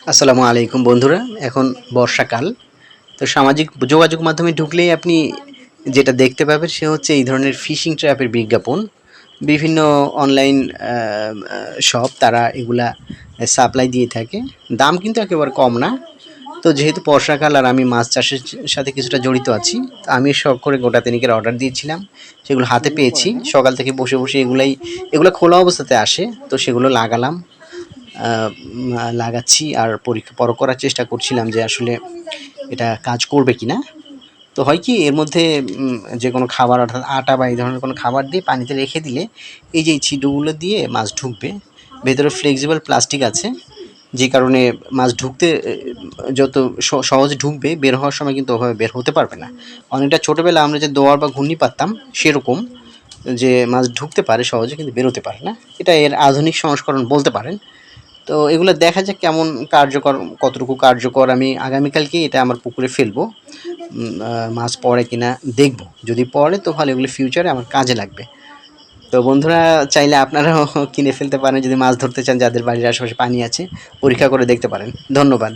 আসসালামু আলাইকুম বন্ধুরা। এখন বর্ষাকাল। তো সামাজিক যোগাযোগ মাধ্যমে ঢুকলেই আপনি যেটা দেখতে পাবেন সে হচ্ছে এই ধরনের ফিশিং ট্র্যাপের বিজ্ঞাপন। বিভিন্ন অনলাইন আ আ শপ তারা এগুলা সাপ্লাই দিয়ে থাকে। দাম কিন্তু একেবারে কম না। তো যেহেতু বর্ষাকাল আর আমি মাছ চাষের সাথে কিছুটা জড়িত আছি। তো আমি শখ করে গোটা তিনেকের অর্ডার দিয়েছিলাম। সেগুলো হাতে পেয়েছি। সকাল থেকে বসে এগুলা খোলা অবস্থাতে আসে। তো সেগুলো লাগালাম। আ লাগাচ্ছি আর পরীক্ষা পরখ করার চেষ্টা করছিলাম যে আসলে এটা কাজ করবে কিনা। তো হয় কি এর মধ্যে যেকোনো খাবার অর্থাৎ আটা বা এই ধরনের কোনো খাবার দিয়ে পানিতে রেখে দিলে এই যে এই ছিদ্রগুলো দিয়ে মাছ ঢুকবে। ভেতরে ফ্লেক্সিবল প্লাস্টিক আছে। যে কারণে মাছ ঢুকতে যত সহজে ঢুকবে, বের হওয়ার সময় কিন্তু ওভাবে বের হতে পারবে না। অনেকটা ছোটবেলায় আমরা যে দোয়ার বা ঘূর্ণি পারতাম সেরকম যে মাছ ঢুকতে পারে সহজে কিন্তু বেরোতে পারে না। এটা এর আধুনিক সংস্করণ বলতে পারেন। তো এগুলো দেখা যাক কেমন কার্যকর, কতটুকু কার্যকর। আমি আগামীকালকেই এটা আমার পুকুরে ফেলবো। মাছ পড়ে কিনা দেখবো। যদি পড়ে তো ভালো, এগুলো ফিউচারে আমার কাজে লাগবে। তো বন্ধুরা চাইলে আপনারাও কিনে ফেলতে পারেন যদি মাছ ধরতে চান, যাদের বাড়ির আশেপাশে পানি আছে। পরীক্ষা করে দেখতে পারেন। ধন্যবাদ।